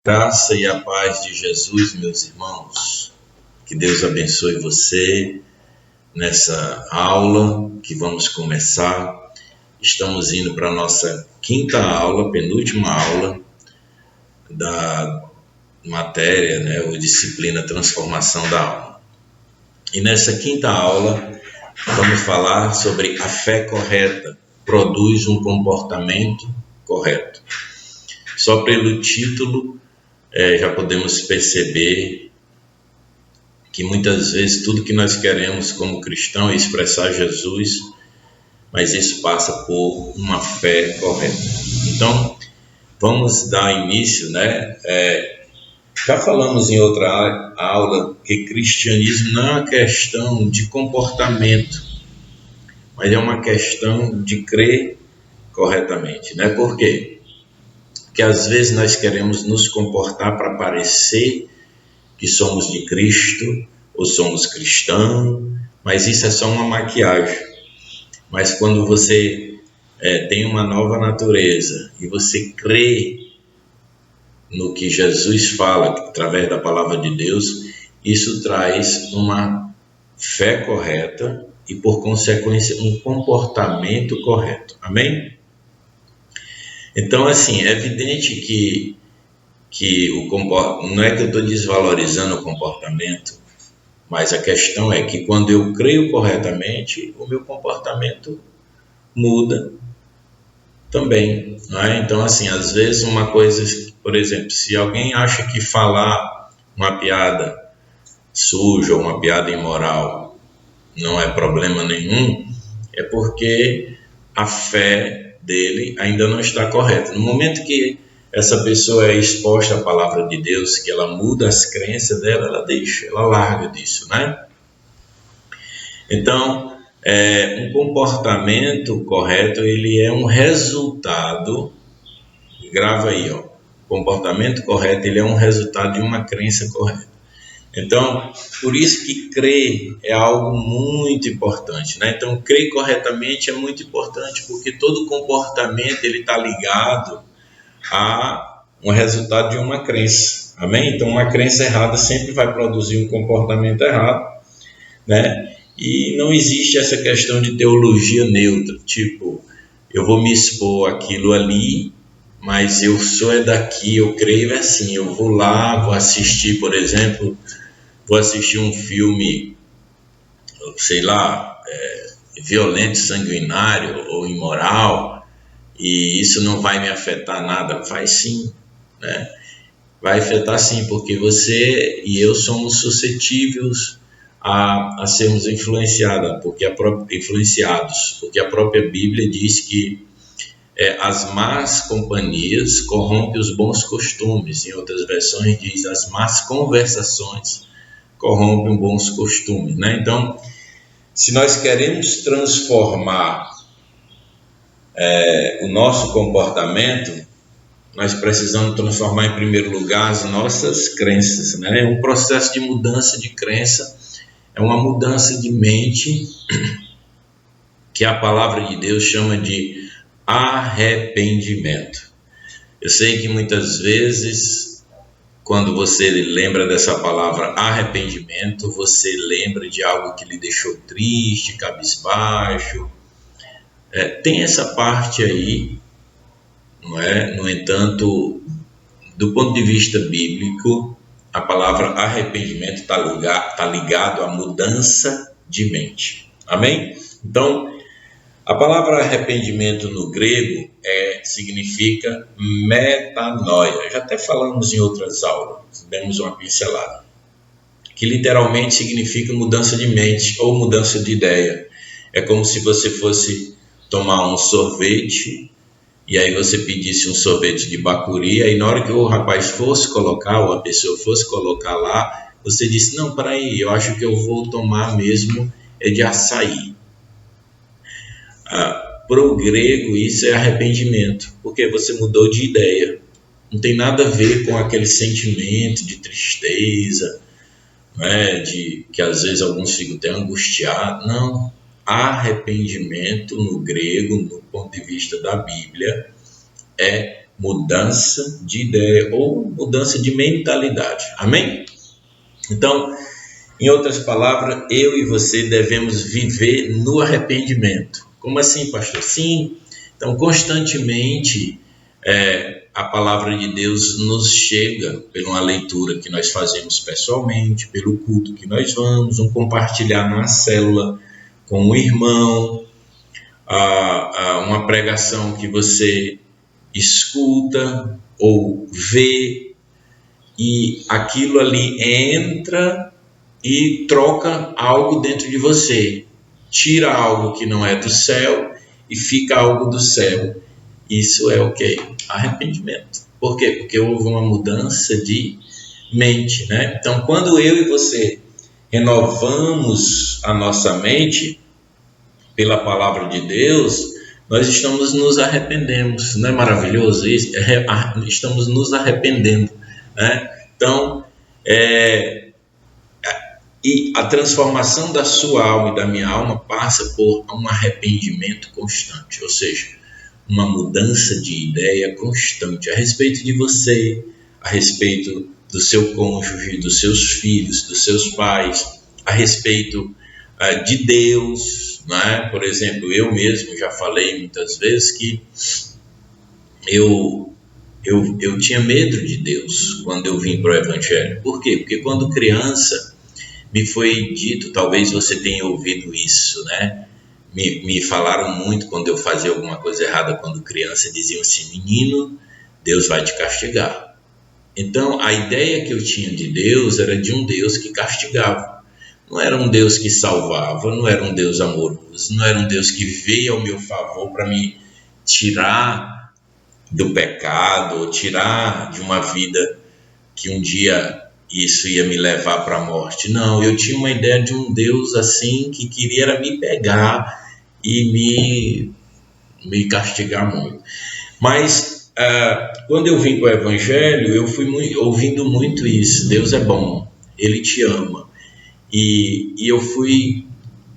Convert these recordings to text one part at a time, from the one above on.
Graça e a paz de Jesus, meus irmãos. Que Deus abençoe você nessa aula que vamos começar. Estamos indo para a nossa quinta aula, penúltima aula da matéria, ou disciplina Transformação da Alma. E nessa quinta aula vamos falar sobre a fé correta, produz um comportamento correto. Só pelo título já podemos perceber que muitas vezes tudo que nós queremos como cristão é expressar Jesus, mas isso passa por uma fé correta. Então, vamos dar início, já falamos em outra aula que cristianismo não é uma questão de comportamento, mas é uma questão de crer corretamente, Por quê? Porque às vezes nós queremos nos comportar para parecer que somos de Cristo ou somos cristãos, mas isso é só uma maquiagem. Mas quando você tem uma nova natureza e você crê no que Jesus fala através da palavra de Deus, isso traz uma fé correta e, por consequência, um comportamento correto. Amém? Então, assim, é evidente que não é que eu estou desvalorizando o comportamento, mas a questão é que quando eu creio corretamente, o meu comportamento muda também, Então, assim, às vezes uma coisa, por exemplo, se alguém acha que falar uma piada suja ou uma piada imoral não é problema nenhum, é porque a fé dele ainda não está correta. No momento que essa pessoa é exposta à palavra de Deus, que ela muda as crenças dela, ela larga disso, Então, um comportamento correto, ele é um resultado, grava aí, comportamento correto, ele é um resultado de uma crença correta. Então, por isso que crer é algo muito importante, Então, crer corretamente é muito importante, porque todo comportamento ele está ligado a um resultado de uma crença, amém? Então, uma crença errada sempre vai produzir um comportamento errado, E não existe essa questão de teologia neutra, tipo, eu vou me expor aquilo ali, mas eu sou daqui, eu creio assim, eu vou lá, vou assistir, por exemplo, um filme, sei lá, violento, sanguinário ou imoral, e isso não vai me afetar nada. Vai sim, Vai afetar sim, porque você e eu somos suscetíveis a sermos influenciados, porque a própria Bíblia diz que as más companhias corrompem os bons costumes. Em outras versões diz as más conversações corrompem bons costumes, Então, se nós queremos transformar o nosso comportamento, nós precisamos transformar em primeiro lugar as nossas crenças, É um processo de mudança de crença, é uma mudança de mente que a palavra de Deus chama de arrependimento. Eu sei que muitas vezes, quando você lembra dessa palavra arrependimento, você lembra de algo que lhe deixou triste, cabisbaixo. Tem essa parte aí, não é? No entanto, do ponto de vista bíblico, a palavra arrependimento está ligado à mudança de mente. Amém? Então, a palavra arrependimento no grego significa metanoia. Já até falamos em outras aulas, demos uma pincelada. Que literalmente significa mudança de mente ou mudança de ideia. É como se você fosse tomar um sorvete e aí você pedisse um sorvete de bacuri, aí na hora que o rapaz fosse colocar, ou a pessoa fosse colocar lá, você disse, não, peraí, eu acho que eu vou tomar mesmo de açaí. Para o grego isso é arrependimento, porque você mudou de ideia. Não tem nada a ver com aquele sentimento de tristeza, de que às vezes alguns ficam até angustiados. Não, arrependimento no grego, no ponto de vista da Bíblia, é mudança de ideia ou mudança de mentalidade. Amém? Então, em outras palavras, eu e você devemos viver no arrependimento. Como assim, pastor? Sim. Então, constantemente, a palavra de Deus nos chega por uma leitura que nós fazemos pessoalmente, pelo culto que nós vamos, um compartilhar na célula com o irmão, uma pregação que você escuta ou vê, e aquilo ali entra e troca algo dentro de você, tira algo que não é do céu e fica algo do céu. Isso é o quê? Arrependimento. Por quê? Porque houve uma mudança de mente, né? Então, quando eu e você renovamos a nossa mente pela palavra de Deus, nós estamos nos arrependemos. Não é maravilhoso isso? Estamos nos arrependendo, né? Então, e a transformação da sua alma e da minha alma passa por um arrependimento constante, ou seja, uma mudança de ideia constante a respeito de você, a respeito do seu cônjuge, dos seus filhos, dos seus pais, a respeito de Deus, né? Por exemplo, eu mesmo já falei muitas vezes que eu tinha medo de Deus quando eu vim para o Evangelho. Por quê? Porque quando criança me foi dito, talvez você tenha ouvido isso, né? Me falaram muito quando eu fazia alguma coisa errada quando criança, diziam assim: menino, Deus vai te castigar. Então, a ideia que eu tinha de Deus era de um Deus que castigava. Não era um Deus que salvava, não era um Deus amoroso, não era um Deus que veio ao meu favor para me tirar do pecado, ou tirar de uma vida que um dia isso ia me levar para a morte. Não, eu tinha uma ideia de um Deus assim que queria me pegar e me castigar muito. Mas quando eu vim para o Evangelho, eu fui ouvindo muito isso: Deus é bom, Ele te ama. E eu fui,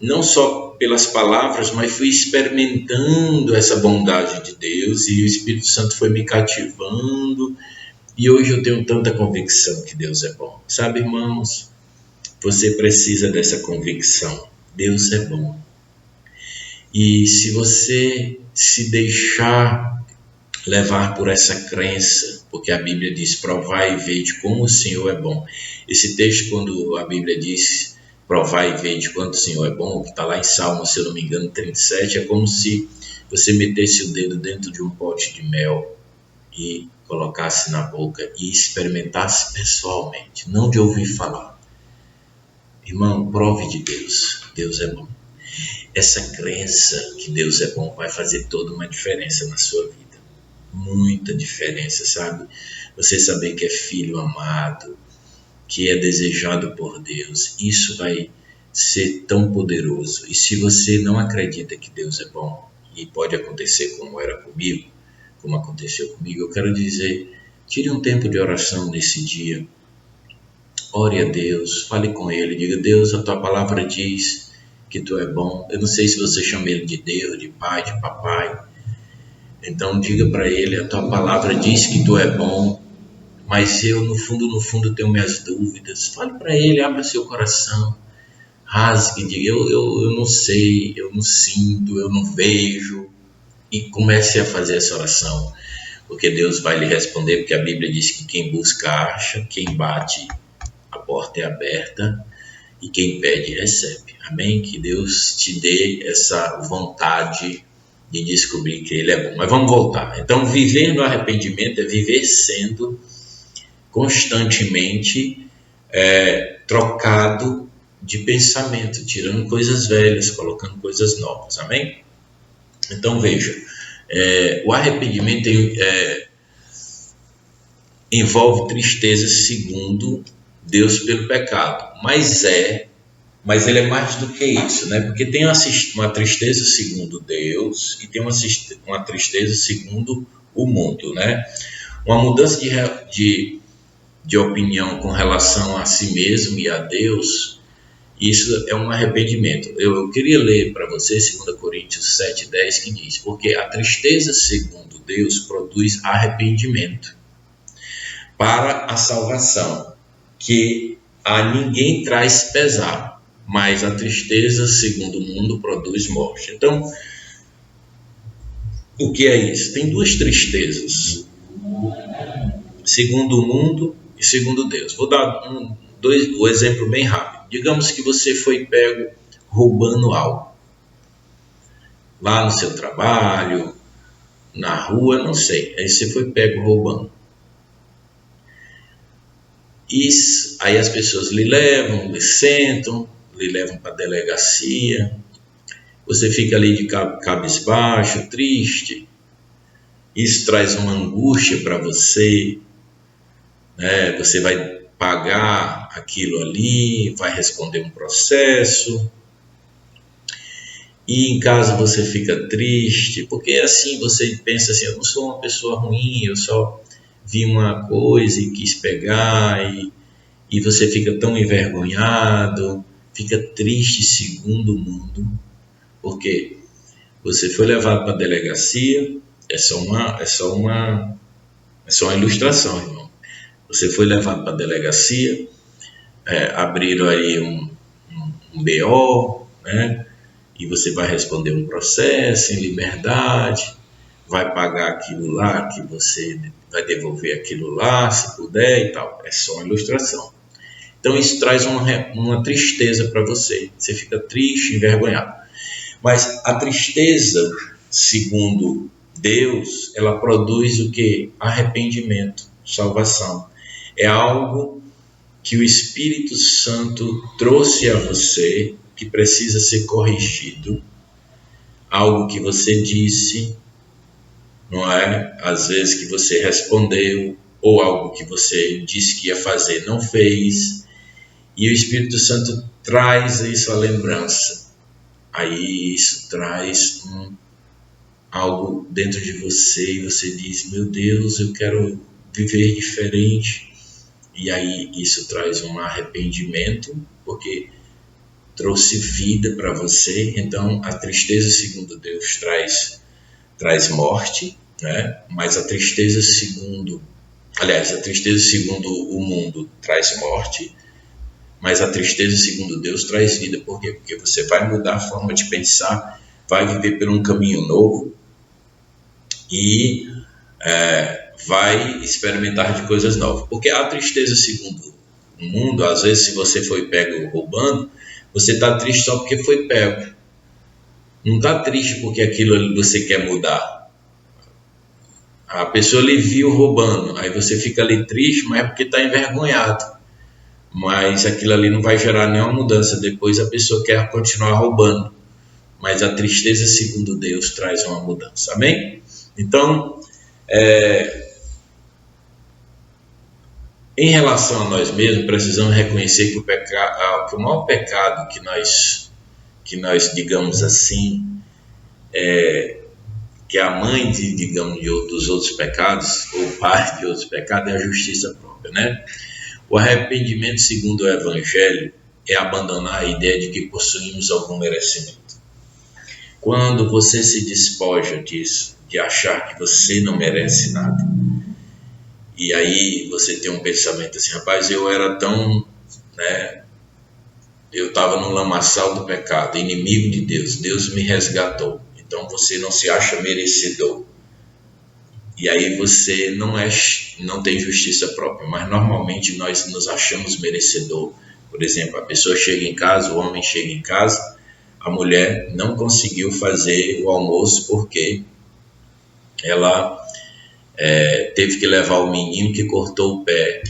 não só pelas palavras, mas fui experimentando essa bondade de Deus, e o Espírito Santo foi me cativando. E hoje eu tenho tanta convicção que Deus é bom. Sabe, irmãos, você precisa dessa convicção. Deus é bom. E se você se deixar levar por essa crença, porque a Bíblia diz: provai e vede como o Senhor é bom. Esse texto, quando a Bíblia diz provai e vede quanto o Senhor é bom, que está lá em Salmo, se eu não me engano, 37, é como se você metesse o dedo dentro de um pote de mel e colocasse na boca e experimentasse pessoalmente, não de ouvir falar. Irmão, prove de Deus. Deus é bom. Essa crença que Deus é bom vai fazer toda uma diferença na sua vida. Muita diferença, sabe? Você saber que é filho amado, que é desejado por Deus, isso vai ser tão poderoso. E se você não acredita que Deus é bom, e pode acontecer como era comigo, como aconteceu comigo, eu quero dizer: tire um tempo de oração nesse dia, ore a Deus, fale com Ele, diga: Deus, a Tua palavra diz que Tu é bom. Eu não sei se você chama Ele de Deus, de Pai, de Papai, então diga para Ele: a Tua palavra diz que Tu é bom, mas eu no fundo tenho minhas dúvidas. Fale para Ele, abra seu coração, rasgue, diga: eu não sei, eu não sinto, eu não vejo. E comece a fazer essa oração, porque Deus vai lhe responder, porque a Bíblia diz que quem busca acha, quem bate, a porta é aberta, e quem pede recebe. Amém? Que Deus te dê essa vontade de descobrir que Ele é bom. Mas vamos voltar. Então, viver no arrependimento é viver sendo constantemente trocado de pensamento, tirando coisas velhas, colocando coisas novas. Amém? Então veja, o arrependimento envolve tristeza segundo Deus pelo pecado, mas ele é mais do que isso, né? Porque tem uma tristeza segundo Deus e tem uma tristeza segundo o mundo, né? Uma mudança de opinião com relação a si mesmo e a Deus Isso é um arrependimento. Eu queria ler para você 2 Coríntios 7,10, que diz: porque a tristeza, segundo Deus, produz arrependimento para a salvação, que a ninguém traz pesar, mas a tristeza, segundo o mundo, produz morte. Então, o que é isso? Tem duas tristezas, segundo o mundo e segundo Deus. Vou dar um exemplo bem rápido. Digamos que você foi pego roubando algo, lá no seu trabalho, na rua, não sei. Aí você foi pego roubando. Isso, aí as pessoas lhe levam, lhe sentam, lhe levam para a delegacia. Você fica ali de cabisbaixo, triste. Isso traz uma angústia para você, né? Você vai pagar aquilo ali, vai responder um processo. E em casa você fica triste, porque assim você pensa assim: eu não sou uma pessoa ruim, eu só vi uma coisa e quis pegar, e você fica tão envergonhado, fica triste segundo o mundo, porque você foi levado para a delegacia. É só uma ilustração, irmão. Você foi levado para a delegacia, abriram aí um BO, né? E você vai responder um processo em liberdade, vai pagar aquilo lá, que você vai devolver aquilo lá, se puder e tal. É só uma ilustração. Então isso traz uma tristeza para você. Você fica triste, envergonhado. Mas a tristeza, segundo Deus, ela produz o quê? Arrependimento, salvação. É algo que o Espírito Santo trouxe a você, que precisa ser corrigido. Algo que você disse, não é? Às vezes que você respondeu, ou algo que você disse que ia fazer, não fez. E o Espírito Santo traz isso à lembrança. Aí isso traz algo dentro de você, e você diz: meu Deus, eu quero viver diferente. E aí isso traz um arrependimento, porque trouxe vida para você. Então a tristeza, segundo Deus, traz morte, né? Mas a tristeza segundo o mundo traz morte, mas a tristeza segundo Deus traz vida. Por quê? Porque você vai mudar a forma de pensar, vai viver por um caminho novo e vai experimentar de coisas novas. Porque a tristeza segundo o mundo, às vezes, se você foi pego roubando, você está triste só porque foi pego. Não está triste porque aquilo ali você quer mudar. A pessoa lhe viu roubando, aí você fica ali triste, mas é porque está envergonhado. Mas aquilo ali não vai gerar nenhuma mudança. Depois a pessoa quer continuar roubando. Mas a tristeza, segundo Deus, traz uma mudança. Amém? Então, em relação a nós mesmos, precisamos reconhecer que o maior pecado que nós, digamos assim, que é a mãe dos outros pecados, ou pai de outros pecados, é a justiça própria, né? O arrependimento, segundo o Evangelho, é abandonar a ideia de que possuímos algum merecimento. Quando você se despoja disso, de achar que você não merece nada, e aí você tem um pensamento assim: rapaz, eu era tão, né? Eu estava no lamaçal do pecado, inimigo de Deus, Deus me resgatou. Então você não se acha merecedor. E aí você não tem justiça própria, mas normalmente nós nos achamos merecedor. Por exemplo, a pessoa chega em casa, o homem chega em casa, a mulher não conseguiu fazer o almoço porque ela teve que levar o menino que cortou o pé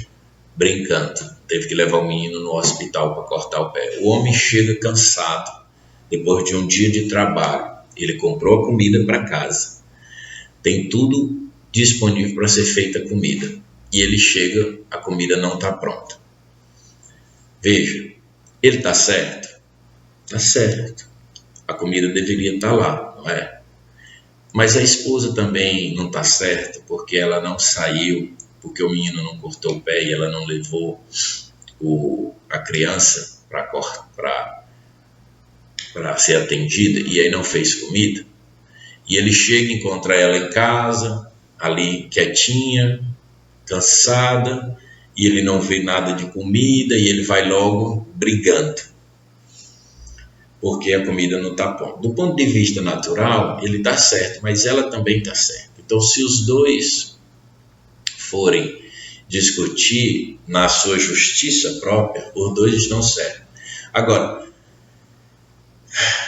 brincando, teve que levar o menino no hospital para cortar o pé. O homem chega cansado, depois de um dia de trabalho, ele comprou a comida para casa, tem tudo disponível para ser feita a comida, e ele chega, a comida não está pronta. Veja, ele está certo? Está certo. A comida deveria estar lá, não é? Mas a esposa também não está certa, porque ela não saiu, porque o menino não cortou o pé e ela não levou a criança para ser atendida, e aí não fez comida. E ele chega e encontra ela em casa, ali quietinha, cansada, e ele não vê nada de comida, e ele vai logo brigando, porque a comida não está pronta. Do ponto de vista natural, ele está certo, mas ela também está certa. Então, se os dois forem discutir na sua justiça própria, os dois estão certos. Agora,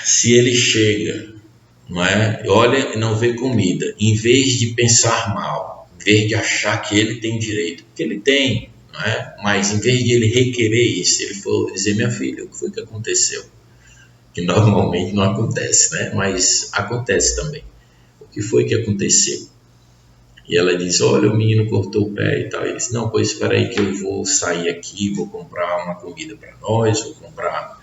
se ele chega, não é, olha e não vê comida, em vez de pensar mal, em vez de achar que ele tem direito, porque ele tem, não é? Mas em vez de ele requerer isso, ele for dizer: minha filha, o que foi que aconteceu? Que normalmente não acontece, né? Mas acontece também. O que foi que aconteceu? E ela diz: olha, o menino cortou o pé e tal. Ele diz: não, pois espera aí que eu vou sair aqui, vou comprar uma comida para nós, vou comprar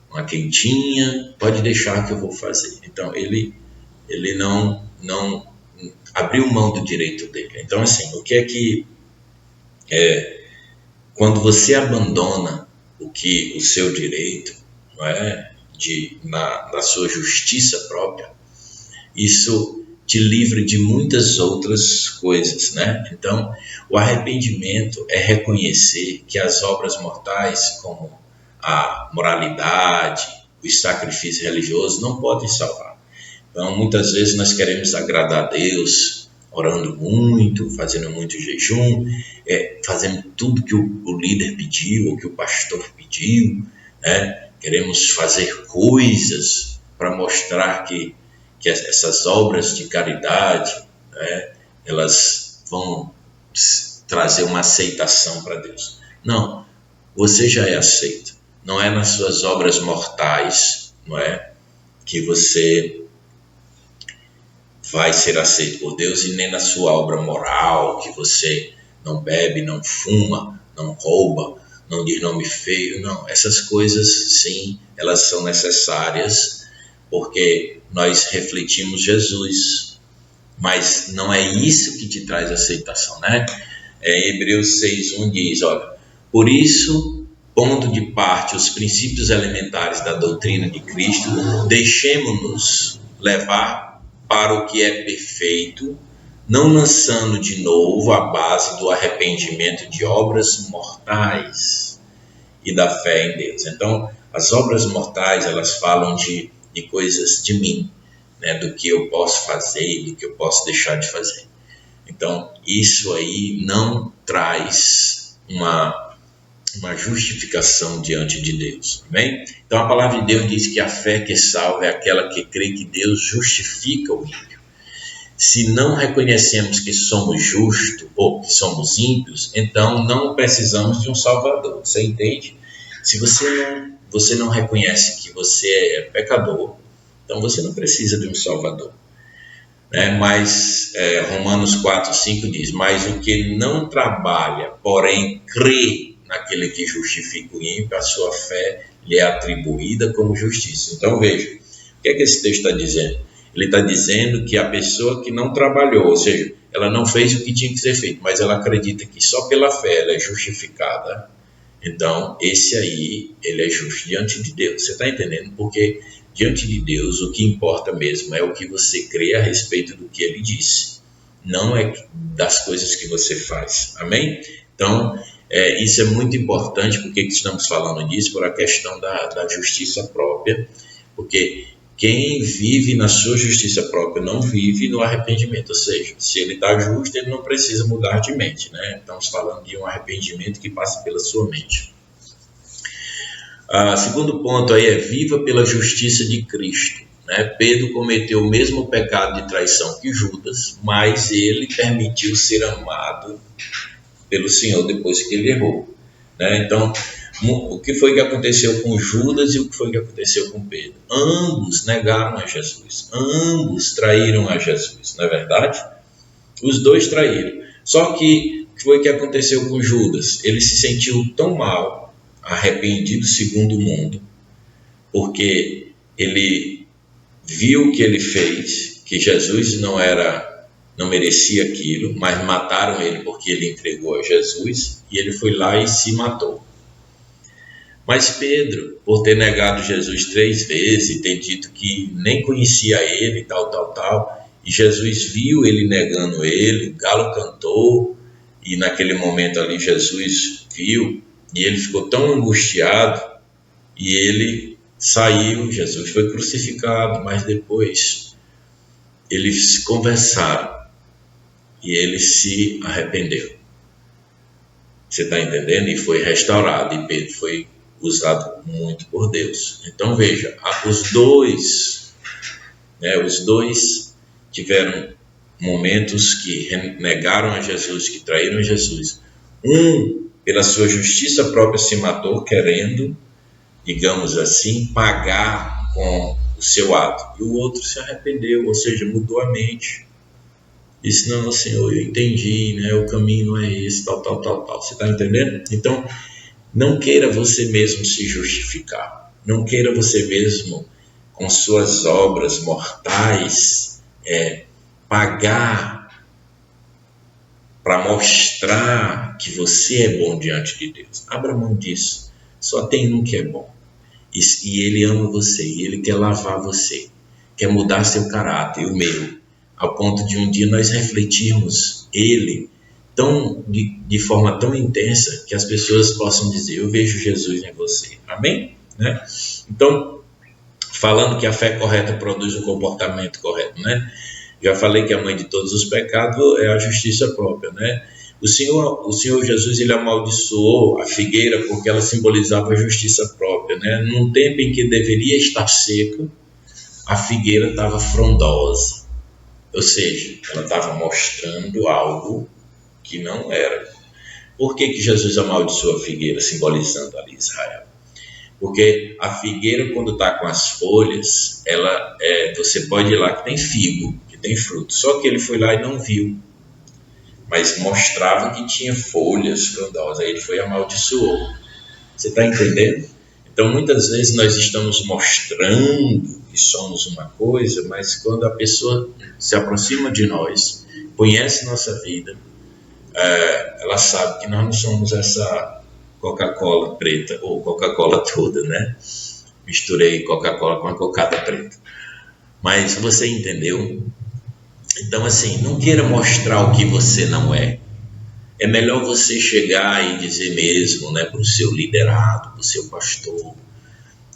uma quentinha, pode deixar que eu vou fazer. Então, ele não abriu mão do direito dele. Então, assim, o que é que quando você abandona o seu direito, não é, na sua justiça própria, isso te livra de muitas outras coisas, né? Então, o arrependimento é reconhecer que as obras mortais, como a moralidade, o sacrifício religioso, não podem salvar. Então, muitas vezes nós queremos agradar a Deus, orando muito, fazendo muito jejum, fazendo tudo que o líder pediu, ou que o pastor pediu, né? Queremos fazer coisas para mostrar que essas obras de caridade, né, elas vão trazer uma aceitação para Deus. Não, você já é aceito. Não é nas suas obras mortais, não é, que você vai ser aceito por Deus, e nem na sua obra moral, que você não bebe, não fuma, não rouba, não diz nome feio. Não, essas coisas, sim, elas são necessárias, porque nós refletimos Jesus, mas não é isso que te traz aceitação, né? Hebreus 6:1 diz: olha, por isso, pondo de parte os princípios elementares da doutrina de Cristo, deixemo-nos levar para o que é perfeito, não lançando de novo a base do arrependimento de obras mortais e da fé em Deus. Então, as obras mortais, elas falam de coisas de mim, né, do que eu posso fazer e do que eu posso deixar de fazer. Então, isso aí não traz uma justificação diante de Deus, amém? Então, a palavra de Deus diz que a fé que salva é aquela que crê que Deus justifica o ímpio. Se não reconhecemos que somos justos ou que somos ímpios, então não precisamos de um Salvador, você entende? Se você não reconhece que você é pecador, então você não precisa de um Salvador, né? Mas Romanos 4:5 diz: mas o que não trabalha, porém crê naquele que justifica o ímpio, a sua fé lhe é atribuída como justiça. Então veja, o que é que esse texto está dizendo? Ele está dizendo que a pessoa que não trabalhou, ou seja, ela não fez o que tinha que ser feito, mas ela acredita que só pela fé ela é justificada, então esse aí, ele é justo diante de Deus. Você está entendendo? Porque diante de Deus o que importa mesmo é o que você crê a respeito do que ele disse, não é das coisas que você faz, amém? Então, isso é muito importante. Porque estamos falando disso? Por a questão da justiça própria, porque quem vive na sua justiça própria não vive no arrependimento, ou seja, se ele está justo, ele não precisa mudar de mente, né? Estamos falando de um arrependimento que passa pela sua mente. Segundo ponto aí é: viva pela justiça de Cristo, né? Pedro cometeu o mesmo pecado de traição que Judas, mas ele permitiu ser amado pelo Senhor depois que ele errou, né? Então, o que foi que aconteceu com Judas e o que foi que aconteceu com Pedro? Ambos negaram a Jesus, ambos traíram a Jesus, não é verdade? Os dois traíram. Só que o que foi que aconteceu com Judas? Ele se sentiu tão mal, arrependido segundo o mundo, porque ele viu o que ele fez, que Jesus não merecia aquilo, mas mataram ele porque ele entregou a Jesus, e ele foi lá e se matou. Mas Pedro, por ter negado Jesus 3 vezes e ter dito que nem conhecia ele, tal, e Jesus viu ele negando ele, o galo cantou, e naquele momento ali Jesus viu, e ele ficou tão angustiado, e ele saiu, Jesus foi crucificado, mas depois eles conversaram, e ele se arrependeu. Você está entendendo? E foi restaurado, e Pedro foi usado muito por Deus. Então veja, os dois tiveram momentos que negaram a Jesus, que traíram Jesus. Um, pela sua justiça própria, se matou, querendo, digamos assim, pagar com o seu ato. E o outro se arrependeu, ou seja, mudou a mente. Disse, não, Senhor, eu entendi, né? O caminho não é esse, tal. Você está entendendo? Então, não queira você mesmo se justificar. Não queira você mesmo, com suas obras mortais, pagar para mostrar que você é bom diante de Deus. Abra mão disso. Só tem um que é bom. E Ele ama você, e Ele quer lavar você, quer mudar seu caráter e o meu, ao ponto de um dia nós refletirmos Ele de forma tão intensa que as pessoas possam dizer, eu vejo Jesus em você. Amém? Né? Então, falando que a fé correta produz um comportamento correto, né? Já falei que a mãe de todos os pecados é a justiça própria, né? O Senhor Jesus, ele amaldiçoou a figueira porque ela simbolizava a justiça própria, né? Num tempo em que deveria estar seca, a figueira estava frondosa, ou seja, ela estava mostrando algo que não era. Por que Jesus amaldiçoou a figueira, simbolizando ali Israel? Porque a figueira, quando está com as folhas, você pode ir lá que tem figo, que tem fruto. Só que ele foi lá e não viu, mas mostrava que tinha folhas frondosas. Aí ele foi e amaldiçoou. Você está entendendo? Então, muitas vezes nós estamos mostrando que somos uma coisa, mas quando a pessoa se aproxima de nós, conhece nossa vida, ela sabe que nós não somos essa Coca-Cola preta, ou Coca-Cola toda, né? Misturei Coca-Cola com a cocada preta. Mas você entendeu? Então, assim, não queira mostrar o que você não é. É melhor você chegar e dizer mesmo, né, para o seu liderado, para o seu pastor,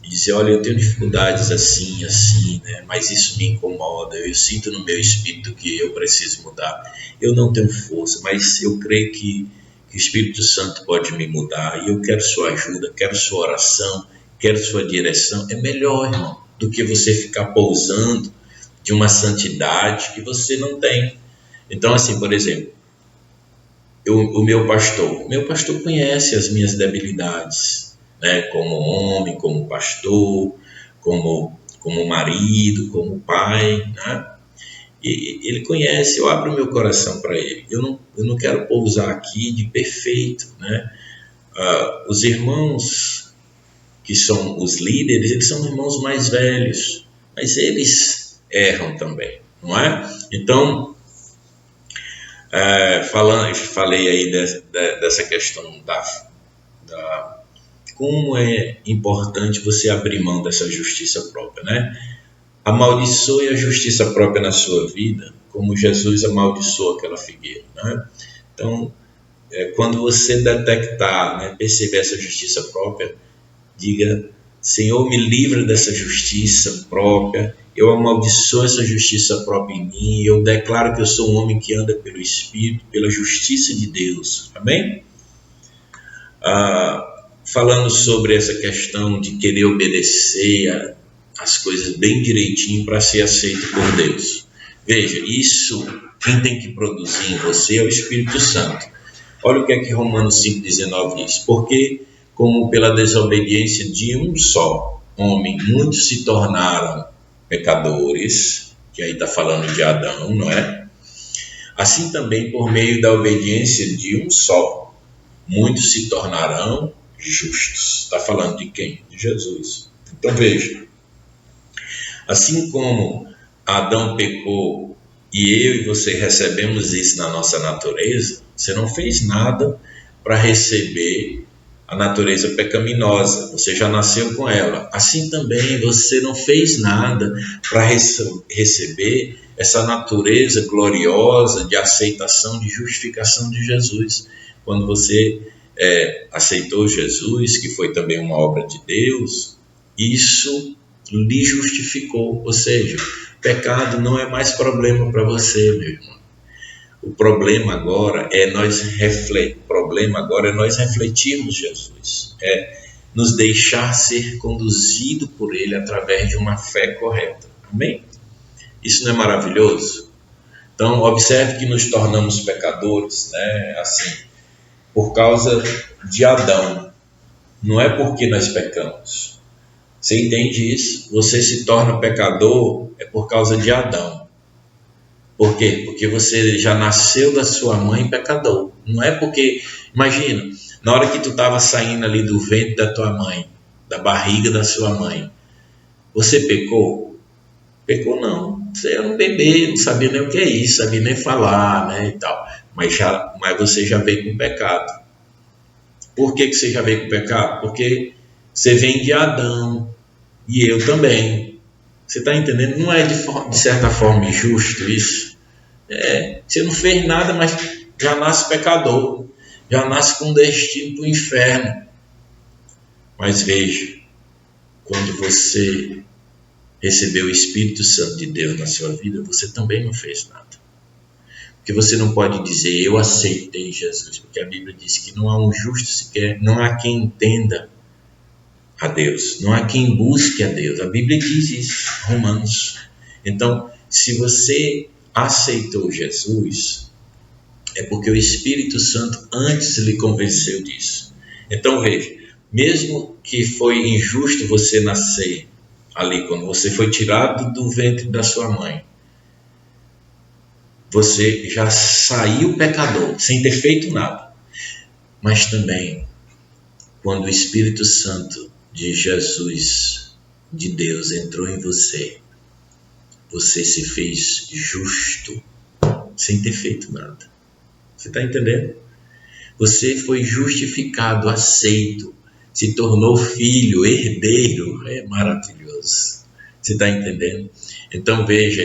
e dizer, olha, eu tenho dificuldades assim, né, mas isso me incomoda, eu sinto no meu espírito que eu preciso mudar. Eu não tenho força, mas eu creio que o Espírito Santo pode me mudar, e eu quero sua ajuda, quero sua oração, quero sua direção. É melhor, irmão, do que você ficar pousando de uma santidade que você não tem. Então, assim, por exemplo, o meu pastor conhece as minhas debilidades, né? Como homem, como pastor, como marido, como pai, né? E ele conhece, eu abro meu coração para ele. Eu não quero pousar aqui de perfeito, né? Os irmãos que são os líderes, eles são irmãos mais velhos, mas eles erram também, não é? Então, falei aí dessa questão da como é importante você abrir mão dessa justiça própria, né? Amaldiçoe a justiça própria na sua vida, como Jesus amaldiçoou aquela figueira, né? Então, quando você detectar, né, perceber essa justiça própria, diga, Senhor, me livra dessa justiça própria, eu amaldiçoo essa justiça própria em mim, eu declaro que eu sou um homem que anda pelo Espírito, pela justiça de Deus, amém? Falando sobre essa questão de querer obedecer as coisas bem direitinho para ser aceito por Deus. Veja, isso, quem tem que produzir em você é o Espírito Santo. Olha o que é que Romanos 5,19 diz. Porque, como pela desobediência de um só homem, muitos se tornaram pecadores, que aí está falando de Adão, não é? Assim também, por meio da obediência de um só, muitos se tornarão justos. Está falando de quem? De Jesus. Então veja, assim como Adão pecou e eu e você recebemos isso na nossa natureza, você não fez nada para receber a natureza pecaminosa, você já nasceu com ela. Assim também você não fez nada para receber essa natureza gloriosa de aceitação, de justificação de Jesus. Quando você aceitou Jesus, que foi também uma obra de Deus, isso lhe justificou. Ou seja, pecado não é mais problema para você, meu irmão. O problema agora é nós refletirmos Jesus, nos deixar ser conduzido por Ele através de uma fé correta. Amém? Isso não é maravilhoso? Então, observe que nos tornamos pecadores, assim, por causa de Adão. Não é porque nós pecamos. Você entende isso? Você se torna pecador por causa de Adão. Por quê? Porque você já nasceu da sua mãe pecador. Não é porque, imagina, na hora que tu estava saindo ali do ventre da tua mãe, da barriga da sua mãe, você pecou? Pecou não. Você era um bebê, não sabia nem o que é isso, sabia nem falar, e tal. Mas você já veio com pecado. Por que você já veio com pecado? Porque você vem de Adão e eu também. Você está entendendo? Não é de certa forma injusto isso? Você não fez nada, mas já nasce pecador, já nasce com destino para o inferno. Mas veja, quando você recebeu o Espírito Santo de Deus na sua vida, você também não fez nada. Porque você não pode dizer, eu aceitei Jesus, porque a Bíblia diz que não há um justo sequer, não há quem entenda a Deus, não há quem busque a Deus. A Bíblia diz isso, Romanos. Então, se você aceitou Jesus, é porque o Espírito Santo antes lhe convenceu disso. Então veja, mesmo que foi injusto você nascer ali, quando você foi tirado do ventre da sua mãe, você já saiu pecador, sem ter feito nada. Mas também, quando o Espírito Santo de Jesus, de Deus, entrou em você, você se fez justo, sem ter feito nada. Você está entendendo? Você foi justificado, aceito, se tornou filho, herdeiro. É maravilhoso. Você está entendendo? Então veja,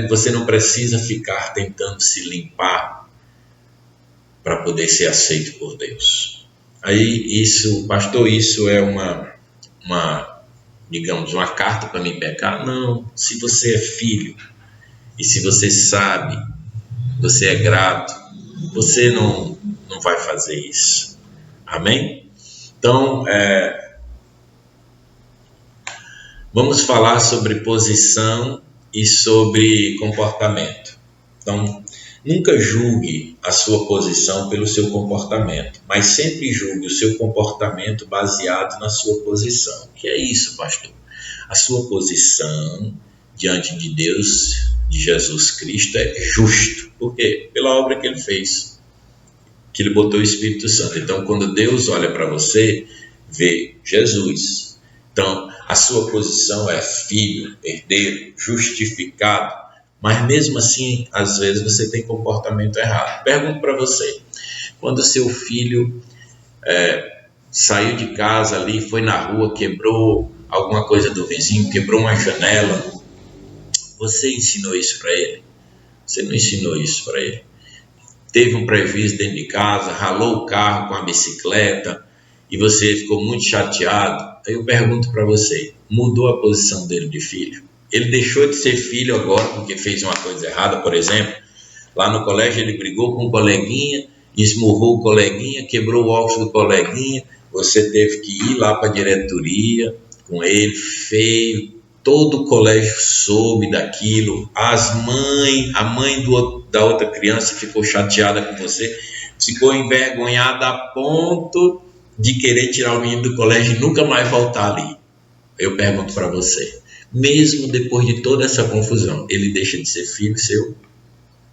você não precisa ficar tentando se limpar para poder ser aceito por Deus. Aí pastor, isso é digamos, uma carta para me pecar? Não. Se você é filho e se você sabe, você é grato, você não vai fazer isso. Amém? Então, vamos falar sobre posição e sobre comportamento. Então, nunca julgue a sua posição pelo seu comportamento, mas sempre julgue o seu comportamento baseado na sua posição. O que é isso, pastor? A sua posição diante de Deus, de Jesus Cristo, é justo. Por quê? Pela obra que Ele fez, que Ele botou o Espírito Santo. Então, quando Deus olha para você, vê Jesus. Então, a sua posição é filho, herdeiro, justificado. Mas mesmo assim, às vezes você tem comportamento errado. Pergunto para você, quando seu filho saiu de casa ali, foi na rua, quebrou alguma coisa do vizinho, quebrou uma janela, você ensinou isso para ele? Você não ensinou isso para ele. Teve um prejuízo dentro de casa, ralou o carro com a bicicleta e você ficou muito chateado. Aí eu pergunto para você, mudou a posição dele de filho? Ele deixou de ser filho agora porque fez uma coisa errada, por exemplo. Lá no colégio ele brigou com o coleguinha, esmurrou o coleguinha, quebrou o óculos do coleguinha. Você teve que ir lá para a diretoria com ele, feio. Todo o colégio soube daquilo. A mãe da outra criança ficou chateada com você, ficou envergonhada a ponto de querer tirar o menino do colégio e nunca mais voltar ali. Eu pergunto para você, mesmo depois de toda essa confusão, ele deixa de ser filho seu?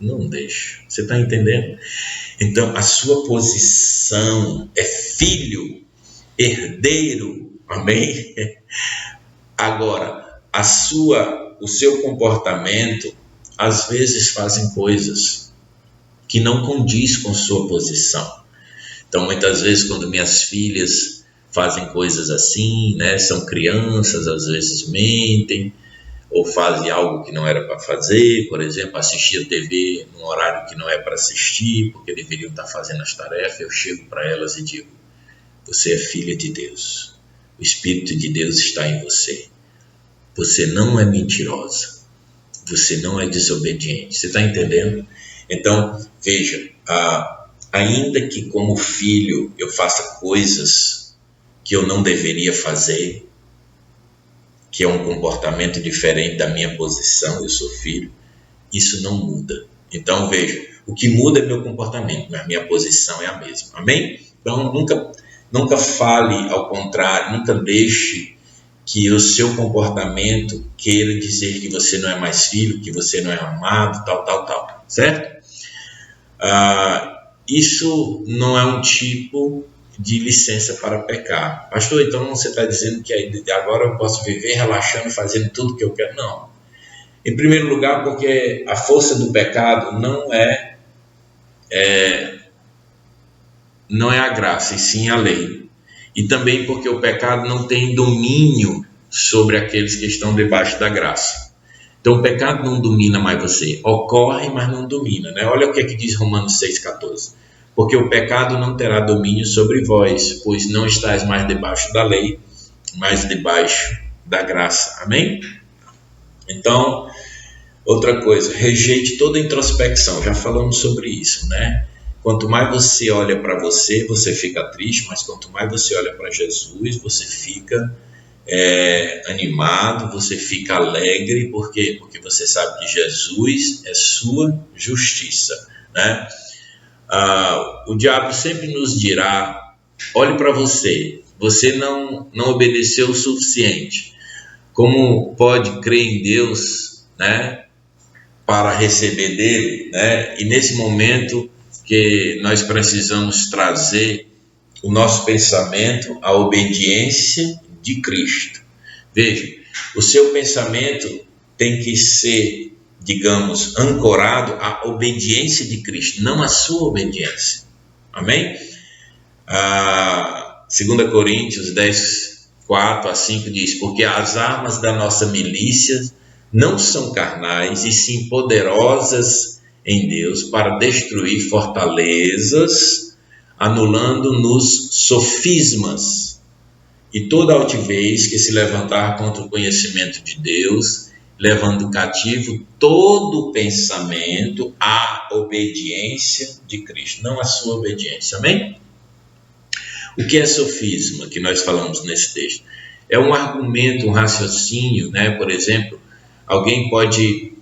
Não deixa. Você está entendendo? Então, a sua posição é filho, herdeiro. Amém? Agora, o seu comportamento, às vezes fazem coisas que não condiz com sua posição. Então, muitas vezes, quando minhas filhas fazem coisas assim, né, são crianças, às vezes mentem, ou fazem algo que não era para fazer, por exemplo, assistir a TV num horário que não é para assistir, porque deveriam estar fazendo as tarefas, eu chego para elas e digo: você é filha de Deus, o Espírito de Deus está em você, você não é mentirosa, você não é desobediente, você está entendendo? Então, veja, ainda que como filho eu faça coisas que eu não deveria fazer, que é um comportamento diferente da minha posição, eu sou filho, isso não muda. Então, veja, o que muda é meu comportamento, mas minha posição é a mesma. Amém? Então, nunca fale ao contrário, nunca deixe que o seu comportamento queira dizer que você não é mais filho, que você não é amado, tal, certo? Isso não é um tipo de licença para pecar. Pastor, então você está dizendo que agora eu posso viver relaxando, fazendo tudo que eu quero? Não. Em primeiro lugar, porque a força do pecado não é a graça, e sim a lei. E também porque o pecado não tem domínio sobre aqueles que estão debaixo da graça. Então o pecado não domina mais você. Ocorre, mas não domina, né? Olha o que é que diz Romanos 6,14. Porque o pecado não terá domínio sobre vós, pois não estáis mais debaixo da lei, mas debaixo da graça. Amém? Então, outra coisa, rejeite toda introspecção. Já falamos sobre isso, né? Quanto mais você olha para você, você fica triste, mas quanto mais você olha para Jesus, você fica animado, você fica alegre. Por quê? Porque você sabe que Jesus é sua justiça, né? O diabo sempre nos dirá: olhe para você, você não obedeceu o suficiente. Como pode crer em Deus, né, para receber dele, né? E nesse momento que nós precisamos trazer o nosso pensamento à obediência de Cristo. Veja, o seu pensamento tem que ser, digamos, ancorado à obediência de Cristo, não à sua obediência. Amém? 2 Coríntios 10, 4 a 5 diz: porque as armas da nossa milícia não são carnais, e sim poderosas em Deus para destruir fortalezas, anulando-nos sofismas e toda altivez que se levantar contra o conhecimento de Deus, levando cativo todo pensamento à obediência de Cristo, não à sua obediência. Amém? O que é sofisma, que nós falamos nesse texto? É um argumento, um raciocínio, né? Por exemplo, alguém pode...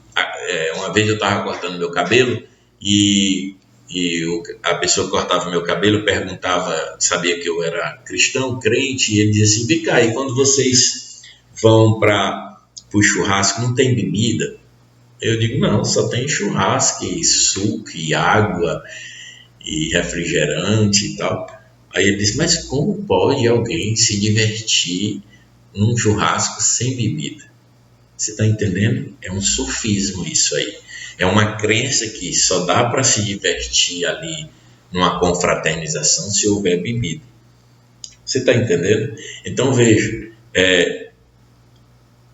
uma vez eu estava cortando meu cabelo e a pessoa que cortava meu cabelo perguntava, sabia que eu era cristão, crente, e ele dizia assim: vem cá, e quando vocês vão para o churrasco, não tem bebida? Eu digo: não, só tem churrasco, e suco, e água, e refrigerante e tal. Aí ele disse: mas como pode alguém se divertir num churrasco sem bebida? Você está entendendo? É um sofismo isso aí. É uma crença que só dá para se divertir ali numa confraternização se houver bebida. Você está entendendo? Então veja,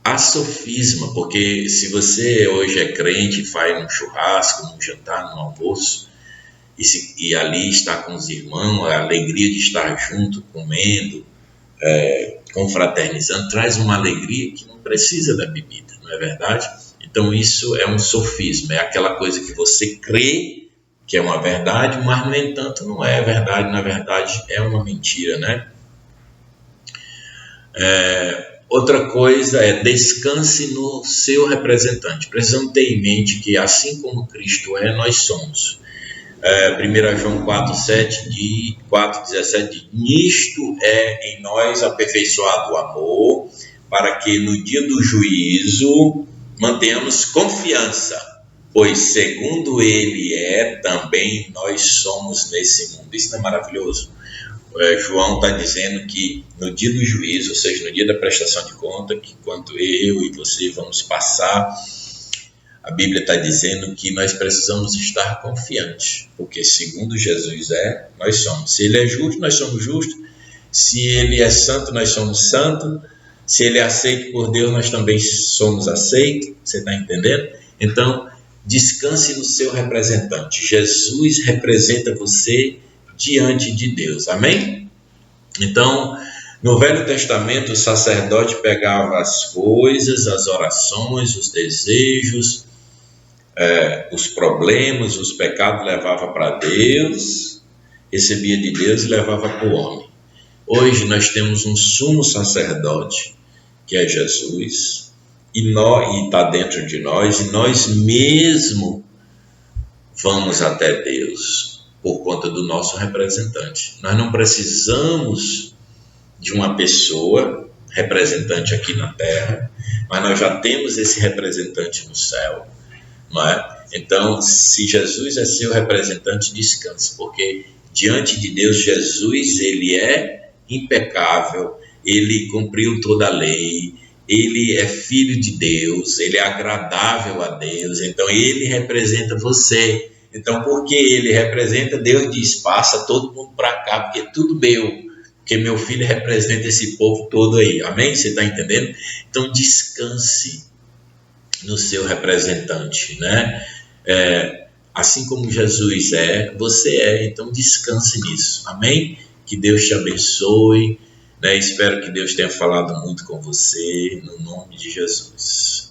há sofisma, porque se você hoje é crente, faz um churrasco, num jantar, num almoço, e ali está com os irmãos, a alegria de estar junto, comendo, confraternizando, traz uma alegria que não precisa da bebida, não é verdade? Então isso é um sofisma, é aquela coisa que você crê que é uma verdade, mas no entanto não é verdade, na verdade é uma mentira, né? Outra coisa é: descanse no seu representante. Precisamos ter em mente que assim como Cristo é, nós somos. 1 João 4,17 diz: nisto é em nós aperfeiçoado o amor, para que no dia do juízo mantenhamos confiança, pois segundo ele também nós somos nesse mundo. Isso não é maravilhoso? João está dizendo que no dia do juízo, ou seja, no dia da prestação de conta, que quando eu e você vamos passar A Bíblia está dizendo que nós precisamos estar confiantes, porque segundo Jesus nós somos. Se Ele é justo, nós somos justos. Se Ele é santo, nós somos santos. Se Ele é aceito por Deus, nós também somos aceitos. Você está entendendo? Então, descanse no seu representante. Jesus representa você diante de Deus. Amém? Então, no Velho Testamento, o sacerdote pegava as coisas, as orações, os desejos, os problemas, os pecados, levava para Deus, recebia de Deus e levava para o homem. Hoje nós temos um sumo sacerdote, que é Jesus, e está dentro de nós, e nós mesmo vamos até Deus por conta do nosso representante. Nós não precisamos de uma pessoa representante aqui na terra, mas nós já temos esse representante no céu, não é? Então, se Jesus é seu representante, descanse, porque diante de Deus, Jesus, ele é impecável, ele cumpriu toda a lei, ele é filho de Deus, ele é agradável a Deus, então ele representa você. Então, porque ele representa, Deus diz, passa todo mundo para cá, porque é tudo meu, porque meu filho representa esse povo todo aí, amém? Você está entendendo? Então, descanse no seu representante, né? Assim como Jesus você então descanse nisso, amém? Que Deus te abençoe, né? Espero que Deus tenha falado muito com você, no nome de Jesus.